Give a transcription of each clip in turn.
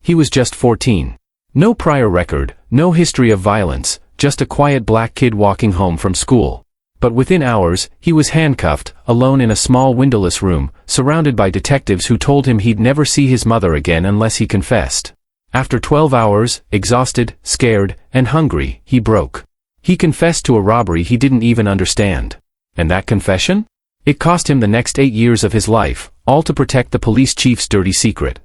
He was just 14. No prior record, no history of violence, just a quiet black kid walking home from school. But within hours, he was handcuffed, alone in a small windowless room, surrounded by detectives who told him he'd never see his mother again unless he confessed. After 12 hours, exhausted, scared, and hungry, he broke. He confessed to a robbery he didn't even understand. And that confession? It cost him the next 8 years of his life, all to protect the police chief's dirty secret.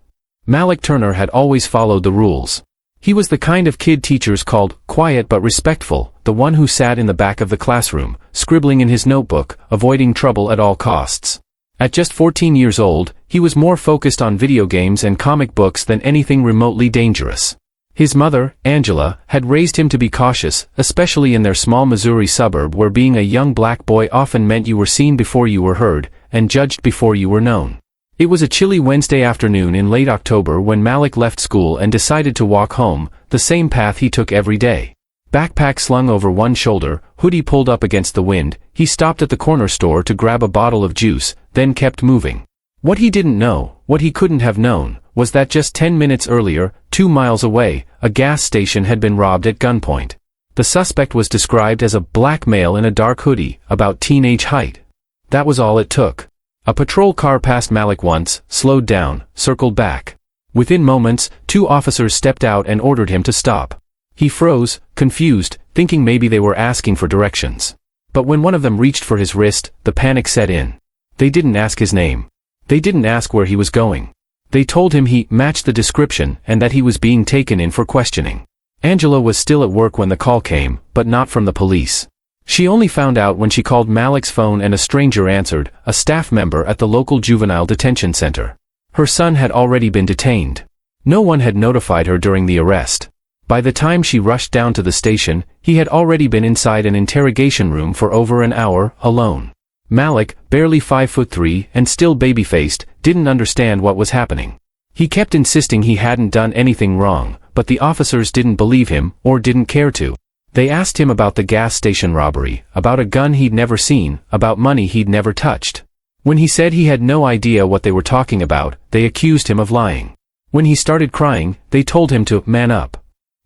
Malik Turner had always followed the rules. He was the kind of kid teachers called quiet but respectful, the one who sat in the back of the classroom, scribbling in his notebook, avoiding trouble at all costs. At just 14 years old, he was more focused on video games and comic books than anything remotely dangerous. His mother, Angela, had raised him to be cautious, especially in their small Missouri suburb where being a young black boy often meant you were seen before you were heard, and judged before you were known. It was a chilly Wednesday afternoon in late October when Malik left school and decided to walk home, the same path he took every day. Backpack slung over one shoulder, hoodie pulled up against the wind, he stopped at the corner store to grab a bottle of juice, then kept moving. What he didn't know, what he couldn't have known, was that just 10 minutes earlier, 2 miles away, a gas station had been robbed at gunpoint. The suspect was described as a black male in a dark hoodie, about teenage height. That was all it took. A patrol car passed Malik once, slowed down, circled back. Within moments, 2 officers stepped out and ordered him to stop. He froze, confused, thinking maybe they were asking for directions. But when one of them reached for his wrist, the panic set in. They didn't ask his name. They didn't ask where he was going. They told him he matched the description and that he was being taken in for questioning. Angela was still at work when the call came, but not from the police. She only found out when she called Malik's phone and a stranger answered, a staff member at the local juvenile detention center. Her son had already been detained. No one had notified her during the arrest. By the time she rushed down to the station, he had already been inside an interrogation room for over an hour, alone. Malik, barely 5'3" and still baby-faced, didn't understand what was happening. He kept insisting he hadn't done anything wrong, but the officers didn't believe him, or didn't care to. They asked him about the gas station robbery, about a gun he'd never seen, about money he'd never touched. When he said he had no idea what they were talking about, they accused him of lying. When he started crying, they told him to man up.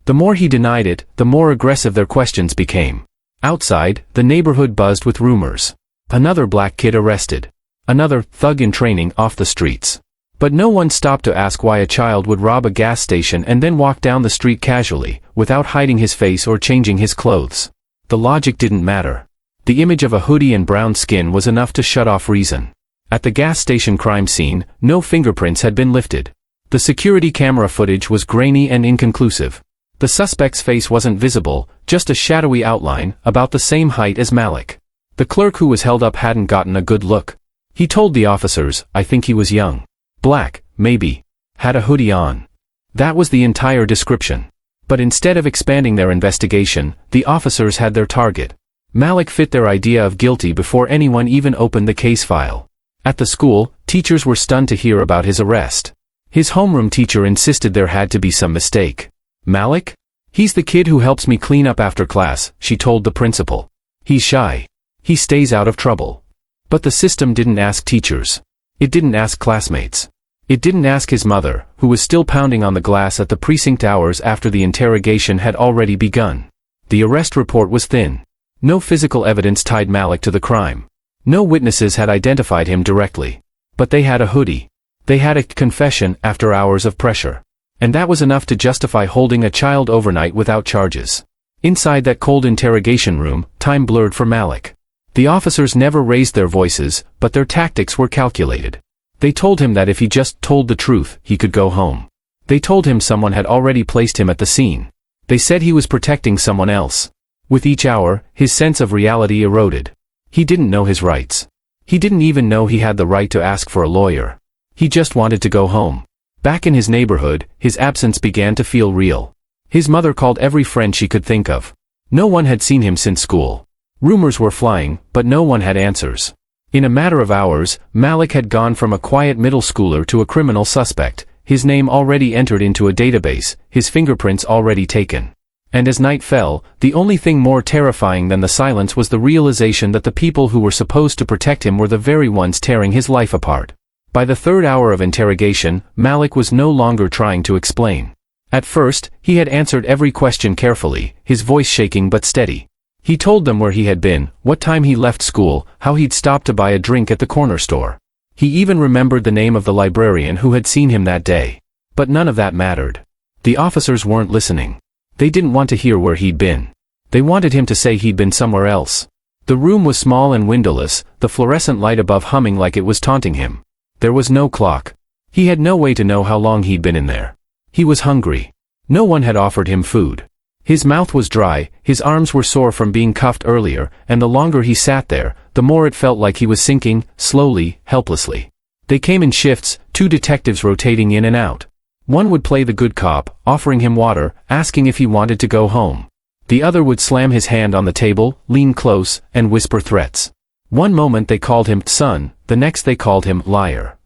The more he denied it, the more aggressive their questions became. Outside, the neighborhood buzzed with rumors. Another black kid arrested. Another thug in training off the streets. But no one stopped to ask why a child would rob a gas station and then walk down the street casually, without hiding his face or changing his clothes. The logic didn't matter. The image of a hoodie and brown skin was enough to shut off reason. At the gas station crime scene, no fingerprints had been lifted. The security camera footage was grainy and inconclusive. The suspect's face wasn't visible, just a shadowy outline, about the same height as Malik. The clerk who was held up hadn't gotten a good look. He told the officers, I think he was young. Black, maybe. Had a hoodie on. That was the entire description. But instead of expanding their investigation, the officers had their target. Malik fit their idea of guilty before anyone even opened the case file. At the school, teachers were stunned to hear about his arrest. His homeroom teacher insisted there had to be some mistake. Malik? He's the kid who helps me clean up after class, she told the principal. He's shy. He stays out of trouble. But the system didn't ask teachers. It didn't ask classmates. It didn't ask his mother, who was still pounding on the glass at the precinct hours after the interrogation had already begun. The arrest report was thin. No physical evidence tied Malik to the crime. No witnesses had identified him directly. But they had a hoodie. They had a confession after hours of pressure. And that was enough to justify holding a child overnight without charges. Inside that cold interrogation room, time blurred for Malik. The officers never raised their voices, but their tactics were calculated. They told him that if he just told the truth, he could go home. They told him someone had already placed him at the scene. They said he was protecting someone else. With each hour, his sense of reality eroded. He didn't know his rights. He didn't even know he had the right to ask for a lawyer. He just wanted to go home. Back in his neighborhood, his absence began to feel real. His mother called every friend she could think of. No one had seen him since school. Rumors were flying, but no one had answers. In a matter of hours, Malik had gone from a quiet middle schooler to a criminal suspect, his name already entered into a database, his fingerprints already taken. And as night fell, the only thing more terrifying than the silence was the realization that the people who were supposed to protect him were the very ones tearing his life apart. By the third hour of interrogation, Malik was no longer trying to explain. At first, he had answered every question carefully, his voice shaking but steady. He told them where he had been, what time he left school, how he'd stopped to buy a drink at the corner store. He even remembered the name of the librarian who had seen him that day. But none of that mattered. The officers weren't listening. They didn't want to hear where he'd been. They wanted him to say he'd been somewhere else. The room was small and windowless, the fluorescent light above humming like it was taunting him. There was no clock. He had no way to know how long he'd been in there. He was hungry. No one had offered him food. His mouth was dry, his arms were sore from being cuffed earlier, and the longer he sat there, the more it felt like he was sinking, slowly, helplessly. They came in shifts, 2 detectives rotating in and out. One would play the good cop, offering him water, asking if he wanted to go home. The other would slam his hand on the table, lean close, and whisper threats. One moment they called him son, the next they called him liar.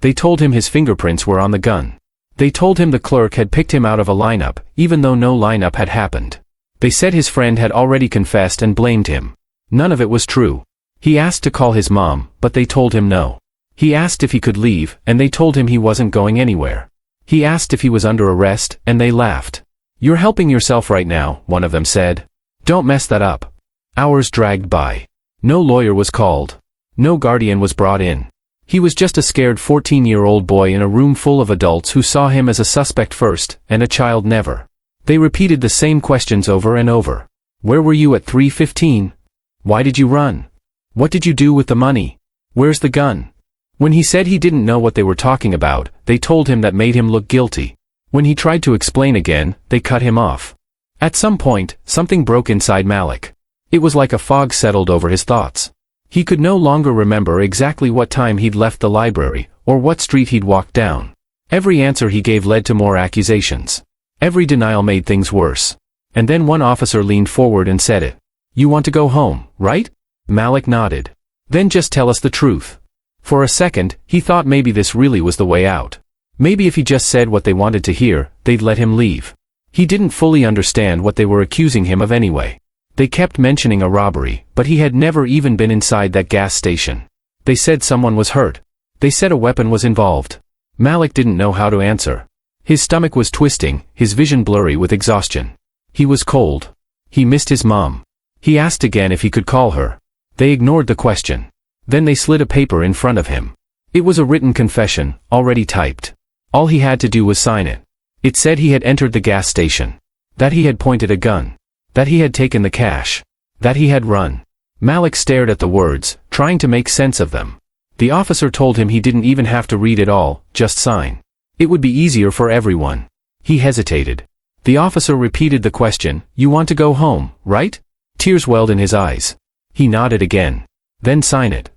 They told him his fingerprints were on the gun. They told him the clerk had picked him out of a lineup, even though no lineup had happened. They said his friend had already confessed and blamed him. None of it was true. He asked to call his mom, but they told him no. He asked if he could leave, and they told him he wasn't going anywhere. He asked if he was under arrest, and they laughed. "You're helping yourself right now," one of them said. "Don't mess that up." Hours dragged by. No lawyer was called. No guardian was brought in. He was just a scared 14-year-old boy in a room full of adults who saw him as a suspect first, and a child never. They repeated the same questions over and over. Where were you at 3:15? Why did you run? What did you do with the money? Where's the gun? When he said he didn't know what they were talking about, they told him that made him look guilty. When he tried to explain again, they cut him off. At some point, something broke inside Malik. It was like a fog settled over his thoughts. He could no longer remember exactly what time he'd left the library, or what street he'd walked down. Every answer he gave led to more accusations. Every denial made things worse. And then one officer leaned forward and said it. "You want to go home, right?" Malik nodded. "Then just tell us the truth." For a second, he thought maybe this really was the way out. Maybe if he just said what they wanted to hear, they'd let him leave. He didn't fully understand what they were accusing him of anyway. They kept mentioning a robbery, but he had never even been inside that gas station. They said someone was hurt. They said a weapon was involved. Malik didn't know how to answer. His stomach was twisting, his vision blurry with exhaustion. He was cold. He missed his mom. He asked again if he could call her. They ignored the question. Then they slid a paper in front of him. It was a written confession, already typed. All he had to do was sign it. It said he had entered the gas station. That he had pointed a gun. That he had taken the cash. That he had run. Malik stared at the words, trying to make sense of them. The officer told him he didn't even have to read it all, just sign. It would be easier for everyone. He hesitated. The officer repeated the question, "You want to go home, right?" Tears welled in his eyes. He nodded again. "Then sign it."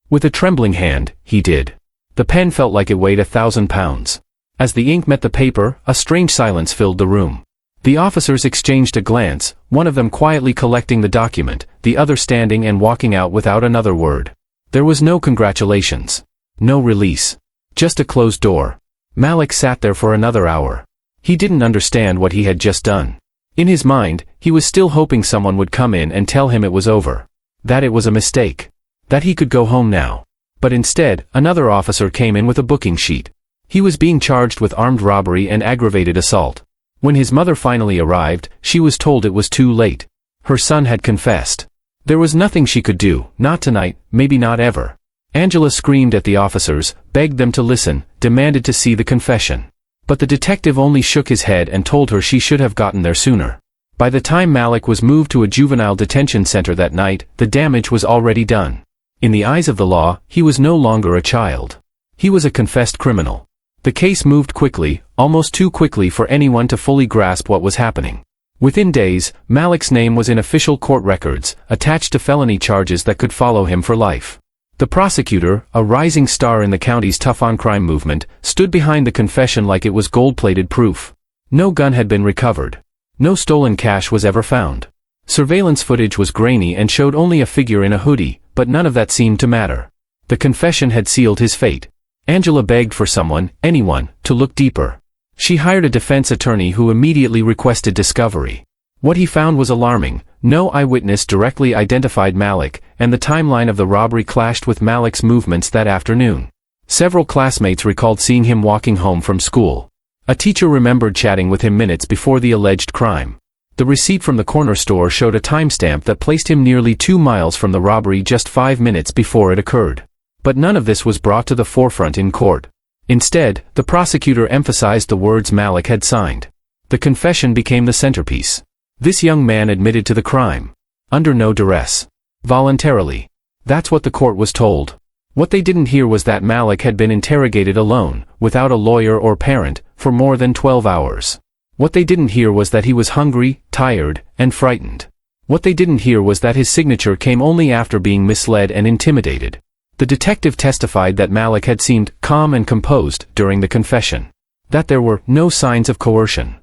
With a trembling hand, he did. The pen felt like it weighed 1,000 pounds. As the ink met the paper, a strange silence filled the room. The officers exchanged a glance, one of them quietly collecting the document, the other standing and walking out without another word. There was no congratulations. No release. Just a closed door. Malik sat there for another hour. He didn't understand what he had just done. In his mind, he was still hoping someone would come in and tell him it was over. That it was a mistake. That he could go home now. But instead, another officer came in with a booking sheet. He was being charged with armed robbery and aggravated assault. When his mother finally arrived, she was told it was too late. Her son had confessed. There was nothing she could do, not tonight, maybe not ever. Angela screamed at the officers, begged them to listen, demanded to see the confession. But the detective only shook his head and told her she should have gotten there sooner. By the time Malik was moved to a juvenile detention center that night, the damage was already done. In the eyes of the law, he was no longer a child. He was a confessed criminal. The case moved quickly, almost too quickly for anyone to fully grasp what was happening. Within days, Malik's name was in official court records, attached to felony charges that could follow him for life. The prosecutor, a rising star in the county's tough-on-crime movement, stood behind the confession like it was gold-plated proof. No gun had been recovered. No stolen cash was ever found. Surveillance footage was grainy and showed only a figure in a hoodie, but none of that seemed to matter. The confession had sealed his fate. Angela begged for someone, anyone, to look deeper. She hired a defense attorney who immediately requested discovery. What he found was alarming. No eyewitness directly identified Malik, and the timeline of the robbery clashed with Malik's movements that afternoon. Several classmates recalled seeing him walking home from school. A teacher remembered chatting with him minutes before the alleged crime. The receipt from the corner store showed a timestamp that placed him nearly 2 miles from the robbery just 5 minutes before it occurred. But none of this was brought to the forefront in court. Instead, the prosecutor emphasized the words Malik had signed. The confession became the centerpiece. This young man admitted to the crime. Under no duress. Voluntarily. That's what the court was told. What they didn't hear was that Malik had been interrogated alone, without a lawyer or parent, for more than 12 hours. What they didn't hear was that he was hungry, tired, and frightened. What they didn't hear was that his signature came only after being misled and intimidated. The detective testified that Malik had seemed calm and composed during the confession. That there were no signs of coercion.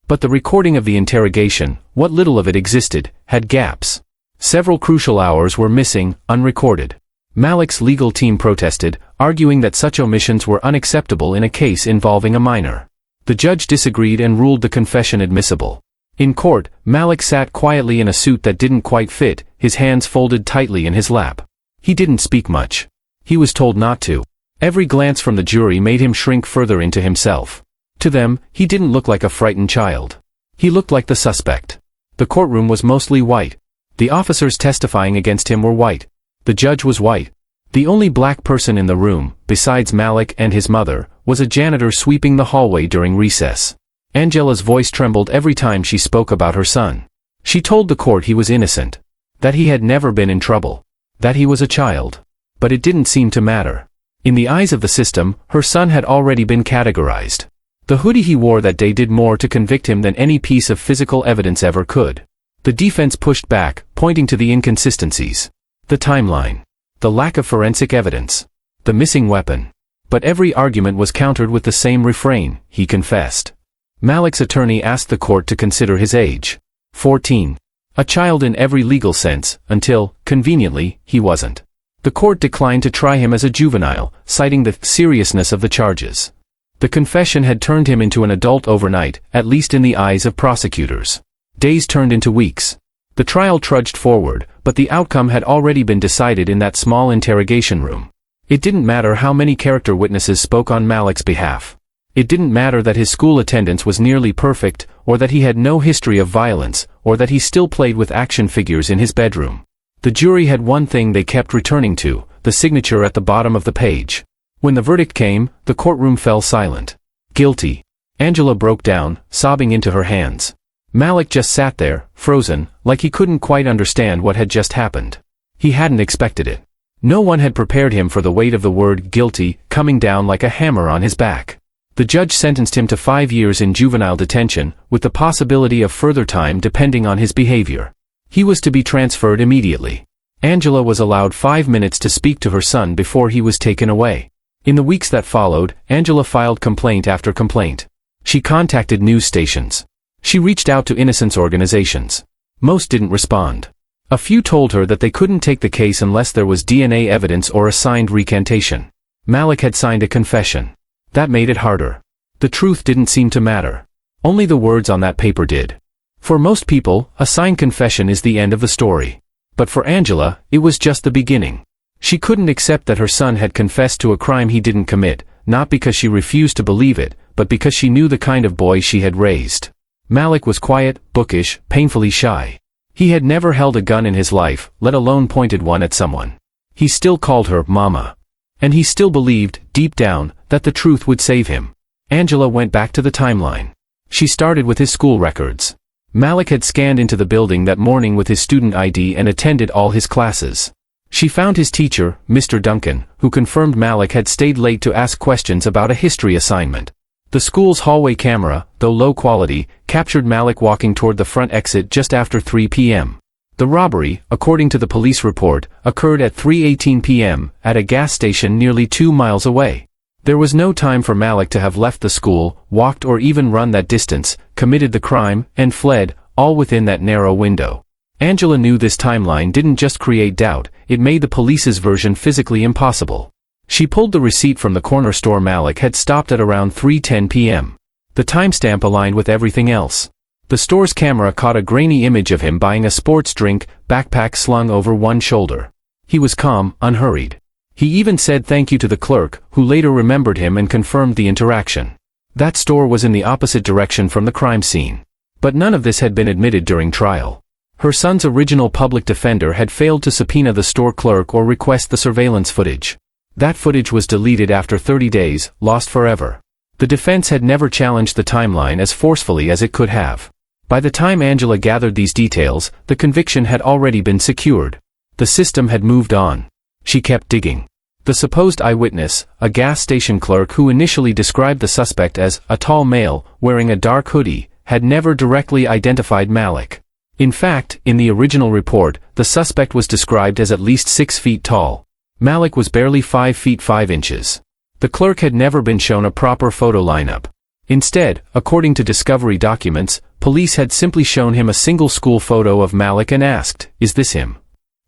But the recording of the interrogation, what little of it existed, had gaps. Several crucial hours were missing, unrecorded. Malik's legal team protested, arguing that such omissions were unacceptable in a case involving a minor. The judge disagreed and ruled the confession admissible. In court, Malik sat quietly in a suit that didn't quite fit, his hands folded tightly in his lap. He didn't speak much. He was told not to. Every glance from the jury made him shrink further into himself. To them, he didn't look like a frightened child. He looked like the suspect. The courtroom was mostly white. The officers testifying against him were white. The judge was white. The only black person in the room, besides Malik and his mother, was a janitor sweeping the hallway during recess. Angela's voice trembled every time she spoke about her son. She told the court he was innocent. That he had never been in trouble. That he was a child. But it didn't seem to matter. In the eyes of the system, her son had already been categorized. The hoodie he wore that day did more to convict him than any piece of physical evidence ever could. The defense pushed back, pointing to the inconsistencies. The timeline. The lack of forensic evidence. The missing weapon. But every argument was countered with the same refrain: he confessed. Malik's attorney asked the court to consider his age. 14. A child in every legal sense, until, conveniently, he wasn't. The court declined to try him as a juvenile, citing the seriousness of the charges. The confession had turned him into an adult overnight, at least in the eyes of prosecutors. Days turned into weeks. The trial trudged forward, but the outcome had already been decided in that small interrogation room. It didn't matter how many character witnesses spoke on Malik's behalf. It didn't matter that his school attendance was nearly perfect, or that he had no history of violence, or that he still played with action figures in his bedroom. The jury had one thing they kept returning to: the signature at the bottom of the page. When the verdict came, the courtroom fell silent. Guilty. Angela broke down, sobbing into her hands. Malik just sat there, frozen, like he couldn't quite understand what had just happened. He hadn't expected it. No one had prepared him for the weight of the word guilty coming down like a hammer on his back. The judge sentenced him to 5 years in juvenile detention, with the possibility of further time depending on his behavior. He was to be transferred immediately. Angela was allowed 5 minutes to speak to her son before he was taken away. In the weeks that followed, Angela filed complaint after complaint. She contacted news stations. She reached out to innocence organizations. Most didn't respond. A few told her that they couldn't take the case unless there was DNA evidence or a signed recantation. Malik had signed a confession. That made it harder. The truth didn't seem to matter. Only the words on that paper did. For most people, a signed confession is the end of the story. But for Angela, it was just the beginning. She couldn't accept that her son had confessed to a crime he didn't commit, not because she refused to believe it, but because she knew the kind of boy she had raised. Malik was quiet, bookish, painfully shy. He had never held a gun in his life, let alone pointed one at someone. He still called her Mama. And he still believed, deep down, that the truth would save him. Angela went back to the timeline. She started with his school records. Malik had scanned into the building that morning with his student ID and attended all his classes. She found his teacher, Mr. Duncan, who confirmed Malik had stayed late to ask questions about a history assignment. The school's hallway camera, though low quality, captured Malik walking toward the front exit just after 3 p.m. The robbery, according to the police report, occurred at 3:18 p.m. at a gas station nearly 2 miles away. There was no time for Malik to have left the school, walked or even run that distance, committed the crime, and fled, all within that narrow window. Angela knew this timeline didn't just create doubt, it made the police's version physically impossible. She pulled the receipt from the corner store Malik had stopped at around 3:10 p.m. The timestamp aligned with everything else. The store's camera caught a grainy image of him buying a sports drink, backpack slung over one shoulder. He was calm, unhurried. He even said thank you to the clerk, who later remembered him and confirmed the interaction. That store was in the opposite direction from the crime scene. But none of this had been admitted during trial. Her son's original public defender had failed to subpoena the store clerk or request the surveillance footage. That footage was deleted after 30 days, lost forever. The defense had never challenged the timeline as forcefully as it could have. By the time Angela gathered these details, the conviction had already been secured. The system had moved on. She kept digging. The supposed eyewitness, a gas station clerk who initially described the suspect as a tall male, wearing a dark hoodie, had never directly identified Malik. In fact, in the original report, the suspect was described as at least 6 feet tall. Malik was barely 5 feet 5 inches. The clerk had never been shown a proper photo lineup. Instead, according to discovery documents, police had simply shown him a single school photo of Malik and asked, "Is this him?"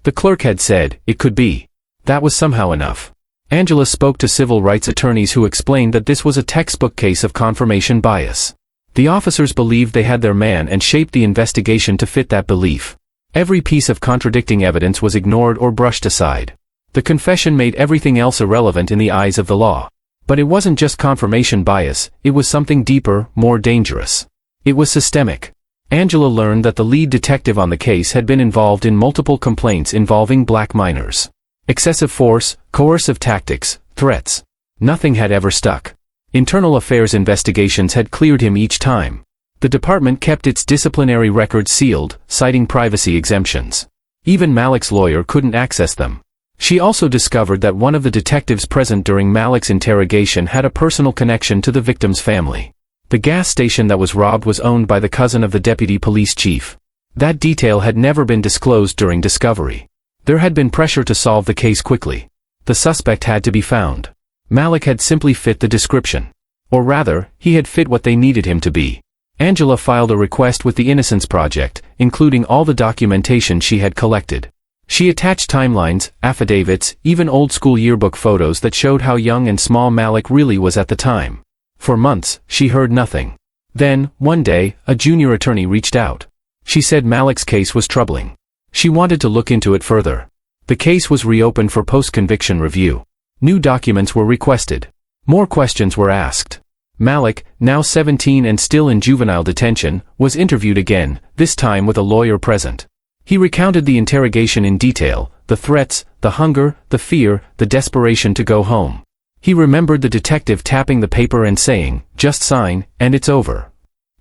The clerk had said, "It could be." That was somehow enough. Angela spoke to civil rights attorneys who explained that this was a textbook case of confirmation bias. The officers believed they had their man and shaped the investigation to fit that belief. Every piece of contradicting evidence was ignored or brushed aside. The confession made everything else irrelevant in the eyes of the law. But it wasn't just confirmation bias, it was something deeper, more dangerous. It was systemic. Angela learned that the lead detective on the case had been involved in multiple complaints involving black minors. Excessive force, coercive tactics, threats. Nothing had ever stuck. Internal affairs investigations had cleared him each time. The department kept its disciplinary records sealed, citing privacy exemptions. Even Malik's lawyer couldn't access them. She also discovered that one of the detectives present during Malik's interrogation had a personal connection to the victim's family. The gas station that was robbed was owned by the cousin of the deputy police chief. That detail had never been disclosed during discovery. There had been pressure to solve the case quickly. The suspect had to be found. Malik had simply fit the description. Or rather, he had fit what they needed him to be. Angela filed a request with the Innocence Project, including all the documentation she had collected. She attached timelines, affidavits, even old-school yearbook photos that showed how young and small Malik really was at the time. For months, she heard nothing. Then, one day, a junior attorney reached out. She said Malik's case was troubling. She wanted to look into it further. The case was reopened for post-conviction review. New documents were requested. More questions were asked. Malik, now 17 and still in juvenile detention, was interviewed again, this time with a lawyer present. He recounted the interrogation in detail, the threats, the hunger, the fear, the desperation to go home. He remembered the detective tapping the paper and saying, "Just sign, and it's over."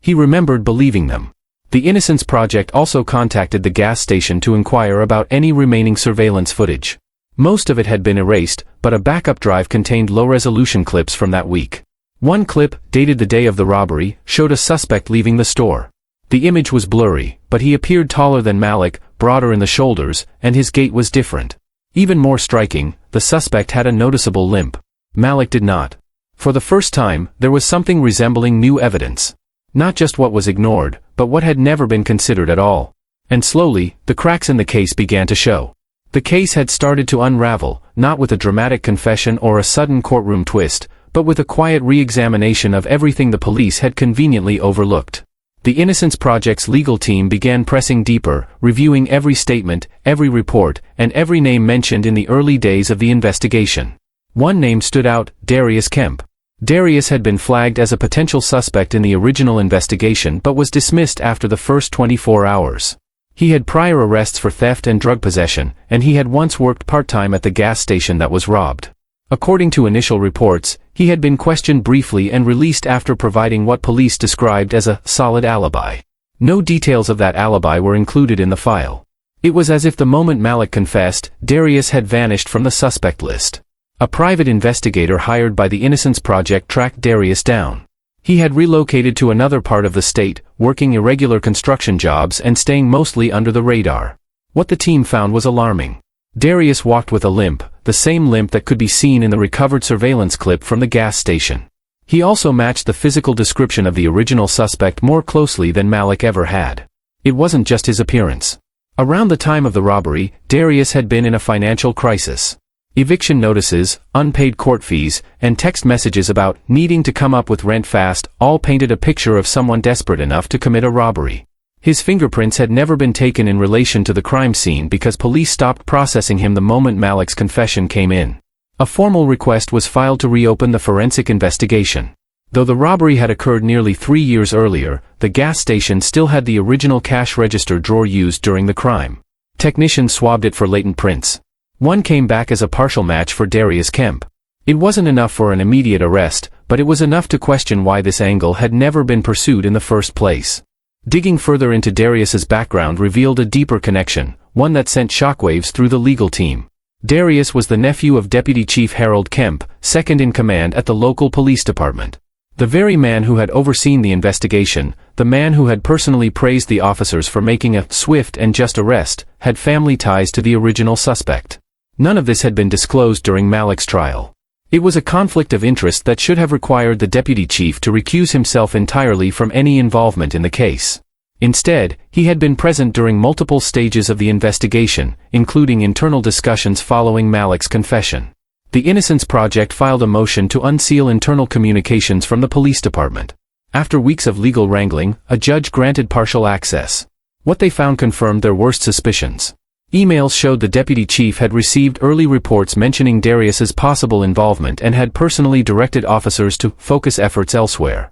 He remembered believing them. The Innocence Project also contacted the gas station to inquire about any remaining surveillance footage. Most of it had been erased, but a backup drive contained low-resolution clips from that week. One clip, dated the day of the robbery, showed a suspect leaving the store. The image was blurry, but he appeared taller than Malik, broader in the shoulders, and his gait was different. Even more striking, the suspect had a noticeable limp. Malik did not. For the first time, there was something resembling new evidence. Not just what was ignored, but what had never been considered at all. And slowly, the cracks in the case began to show. The case had started to unravel, not with a dramatic confession or a sudden courtroom twist, but with a quiet re-examination of everything the police had conveniently overlooked. The Innocence Project's legal team began pressing deeper, reviewing every statement, every report, and every name mentioned in the early days of the investigation. One name stood out, Darius Kemp. Darius had been flagged as a potential suspect in the original investigation but was dismissed after the first 24 hours. He had prior arrests for theft and drug possession, and he had once worked part-time at the gas station that was robbed. According to initial reports, he had been questioned briefly and released after providing what police described as a solid alibi. No details of that alibi were included in the file. It was as if the moment Malik confessed, Darius had vanished from the suspect list. A private investigator hired by the Innocence Project tracked Darius down. He had relocated to another part of the state, working irregular construction jobs and staying mostly under the radar. What the team found was alarming. Darius walked with a limp, the same limp that could be seen in the recovered surveillance clip from the gas station. He also matched the physical description of the original suspect more closely than Malik ever had. It wasn't just his appearance. Around the time of the robbery, Darius had been in a financial crisis. Eviction notices, unpaid court fees, and text messages about needing to come up with rent fast all painted a picture of someone desperate enough to commit a robbery. His fingerprints had never been taken in relation to the crime scene because police stopped processing him the moment Malik's confession came in. A formal request was filed to reopen the forensic investigation. Though the robbery had occurred nearly 3 years earlier, the gas station still had the original cash register drawer used during the crime. Technicians swabbed it for latent prints. One came back as a partial match for Darius Kemp. It wasn't enough for an immediate arrest, but it was enough to question why this angle had never been pursued in the first place. Digging further into Darius's background revealed a deeper connection, one that sent shockwaves through the legal team. Darius was the nephew of Deputy Chief Harold Kemp, second in command at the local police department. The very man who had overseen the investigation, the man who had personally praised the officers for making a swift and just arrest, had family ties to the original suspect. None of this had been disclosed during Malik's trial. It was a conflict of interest that should have required the deputy chief to recuse himself entirely from any involvement in the case. Instead, he had been present during multiple stages of the investigation, including internal discussions following Malik's confession. The Innocence Project filed a motion to unseal internal communications from the police department. After weeks of legal wrangling, a judge granted partial access. What they found confirmed their worst suspicions. Emails showed the deputy chief had received early reports mentioning Darius's possible involvement and had personally directed officers to focus efforts elsewhere.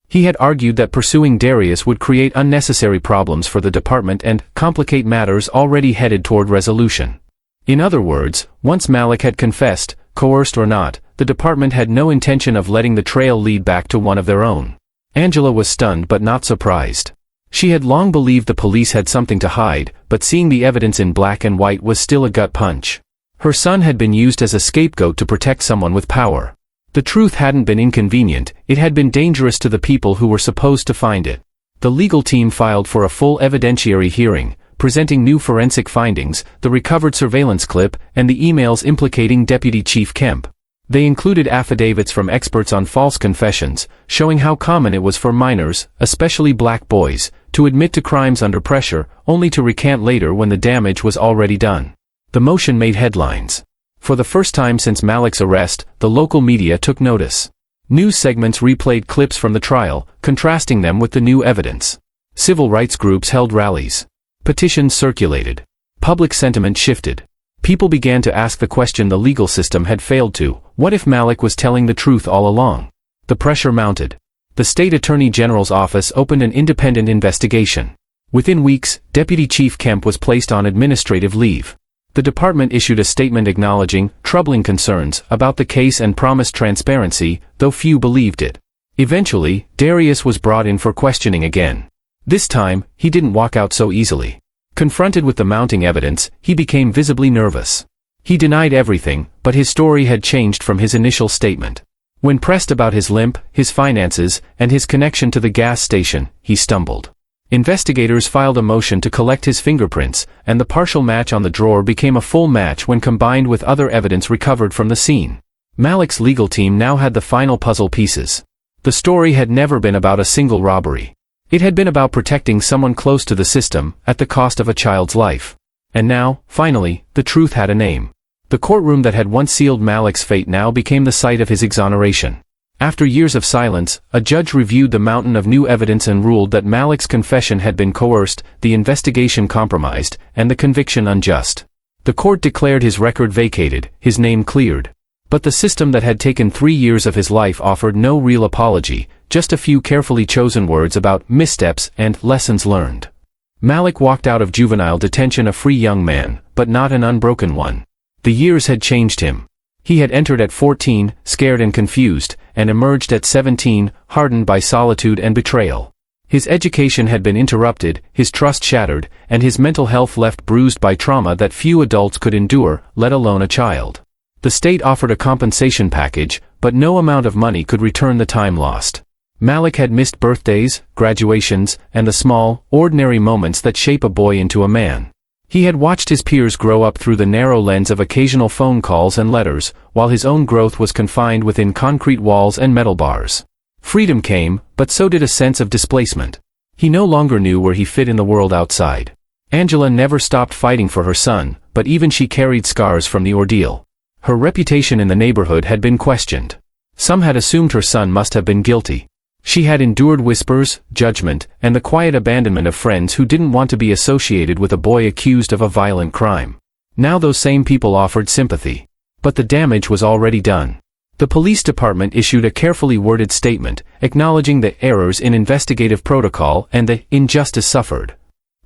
He had argued that pursuing Darius would create unnecessary problems for the department and complicate matters already headed toward resolution. In other words, once Malik had confessed, coerced or not, the department had no intention of letting the trail lead back to one of their own. Angela was stunned but not surprised. She had long believed the police had something to hide, but seeing the evidence in black and white was still a gut punch. Her son had been used as a scapegoat to protect someone with power. The truth hadn't been inconvenient, it had been dangerous to the people who were supposed to find it. The legal team filed for a full evidentiary hearing, presenting new forensic findings, the recovered surveillance clip, and the emails implicating Deputy Chief Kemp. They included affidavits from experts on false confessions, showing how common it was for minors, especially black boys, to admit to crimes under pressure, only to recant later when the damage was already done. The motion made headlines. For the first time since Malik's arrest, the local media took notice. News segments replayed clips from the trial, contrasting them with the new evidence. Civil rights groups held rallies. Petitions circulated. Public sentiment shifted. People began to ask the question the legal system had failed to: what if Malik was telling the truth all along? The pressure mounted. The state attorney general's office opened an independent investigation. Within weeks, Deputy Chief Kemp was placed on administrative leave. The department issued a statement acknowledging troubling concerns about the case and promised transparency, though few believed it. Eventually, Darius was brought in for questioning again. This time, he didn't walk out so easily. Confronted with the mounting evidence, he became visibly nervous. He denied everything, but his story had changed from his initial statement. When pressed about his limp, his finances, and his connection to the gas station, he stumbled. Investigators filed a motion to collect his fingerprints, and the partial match on the drawer became a full match when combined with other evidence recovered from the scene. Malik's legal team now had the final puzzle pieces. The story had never been about a single robbery. It had been about protecting someone close to the system, at the cost of a child's life. And now, finally, the truth had a name. The courtroom that had once sealed Malik's fate now became the site of his exoneration. After years of silence, a judge reviewed the mountain of new evidence and ruled that Malik's confession had been coerced, the investigation compromised, and the conviction unjust. The court declared his record vacated, his name cleared. But the system that had taken 3 years of his life offered no real apology, just a few carefully chosen words about missteps and lessons learned. Malik walked out of juvenile detention a free young man, but not an unbroken one. The years had changed him. He had entered at 14, scared and confused, and emerged at 17, hardened by solitude and betrayal. His education had been interrupted, his trust shattered, and his mental health left bruised by trauma that few adults could endure, let alone a child. The state offered a compensation package, but no amount of money could return the time lost. Malik had missed birthdays, graduations, and the small, ordinary moments that shape a boy into a man. He had watched his peers grow up through the narrow lens of occasional phone calls and letters, while his own growth was confined within concrete walls and metal bars. Freedom came, but so did a sense of displacement. He no longer knew where he fit in the world outside. Angela never stopped fighting for her son, but even she carried scars from the ordeal. Her reputation in the neighborhood had been questioned. Some had assumed her son must have been guilty. She had endured whispers, judgment, and the quiet abandonment of friends who didn't want to be associated with a boy accused of a violent crime. Now those same people offered sympathy. But the damage was already done. The police department issued a carefully worded statement, acknowledging the errors in investigative protocol and the injustice suffered.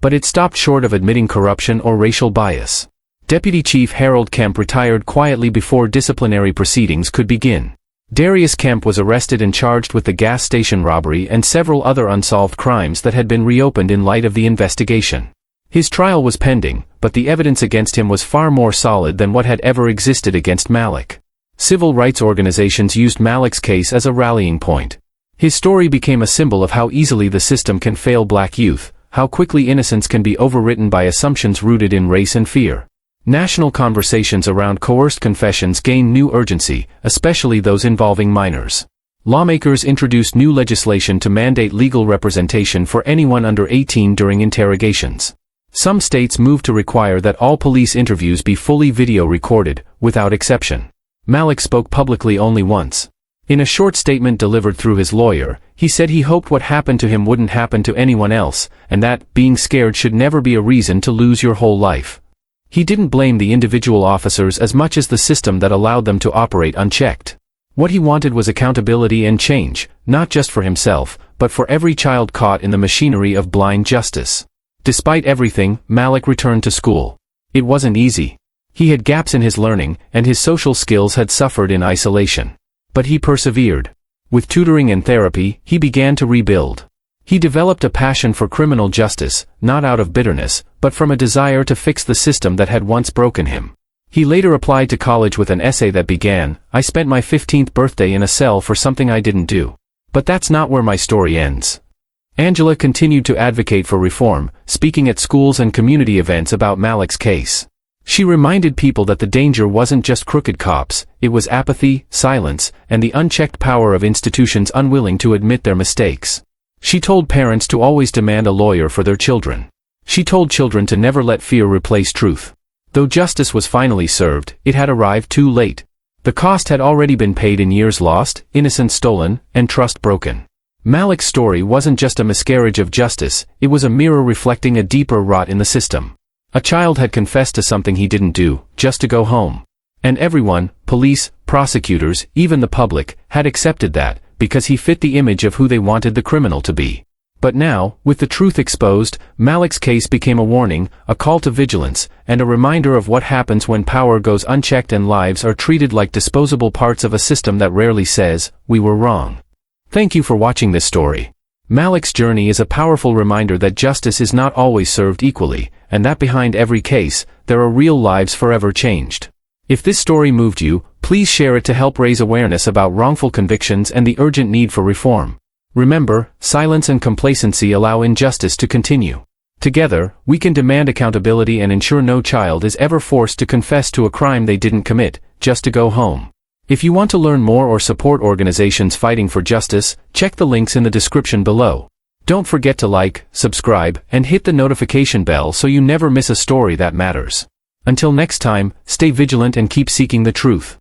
But it stopped short of admitting corruption or racial bias. Deputy Chief Harold Kemp retired quietly before disciplinary proceedings could begin. Darius Kemp was arrested and charged with the gas station robbery and several other unsolved crimes that had been reopened in light of the investigation. His trial was pending, but the evidence against him was far more solid than what had ever existed against Malik. Civil rights organizations used Malik's case as a rallying point. His story became a symbol of how easily the system can fail black youth, how quickly innocence can be overwritten by assumptions rooted in race and fear. National conversations around coerced confessions gained new urgency, especially those involving minors. Lawmakers introduced new legislation to mandate legal representation for anyone under 18 during interrogations. Some states moved to require that all police interviews be fully video recorded, without exception. Malik spoke publicly only once. In a short statement delivered through his lawyer, he said he hoped what happened to him wouldn't happen to anyone else, and that being scared should never be a reason to lose your whole life. He didn't blame the individual officers as much as the system that allowed them to operate unchecked. What he wanted was accountability and change, not just for himself, but for every child caught in the machinery of blind justice. Despite everything, Malik returned to school. It wasn't easy. He had gaps in his learning, and his social skills had suffered in isolation. But he persevered. With tutoring and therapy, he began to rebuild. He developed a passion for criminal justice, not out of bitterness, but from a desire to fix the system that had once broken him. He later applied to college with an essay that began, "I spent my 15th birthday in a cell for something I didn't do. But that's not where my story ends." Angela continued to advocate for reform, speaking at schools and community events about Malik's case. She reminded people that the danger wasn't just crooked cops, it was apathy, silence, and the unchecked power of institutions unwilling to admit their mistakes. She told parents to always demand a lawyer for their children. She told children to never let fear replace truth. Though justice was finally served, it had arrived too late. The cost had already been paid in years lost, innocence stolen, and trust broken. Malik's story wasn't just a miscarriage of justice, it was a mirror reflecting a deeper rot in the system. A child had confessed to something he didn't do, just to go home. And everyone, police, prosecutors, even the public, had accepted that, because he fit the image of who they wanted the criminal to be. But now, with the truth exposed, Malik's case became a warning, a call to vigilance, and a reminder of what happens when power goes unchecked and lives are treated like disposable parts of a system that rarely says, "We were wrong." Thank you for watching this story. Malik's journey is a powerful reminder that justice is not always served equally, and that behind every case, there are real lives forever changed. If this story moved you, please share it to help raise awareness about wrongful convictions and the urgent need for reform. Remember, silence and complacency allow injustice to continue. Together, we can demand accountability and ensure no child is ever forced to confess to a crime they didn't commit, just to go home. If you want to learn more or support organizations fighting for justice, check the links in the description below. Don't forget to like, subscribe, and hit the notification bell so you never miss a story that matters. Until next time, stay vigilant and keep seeking the truth.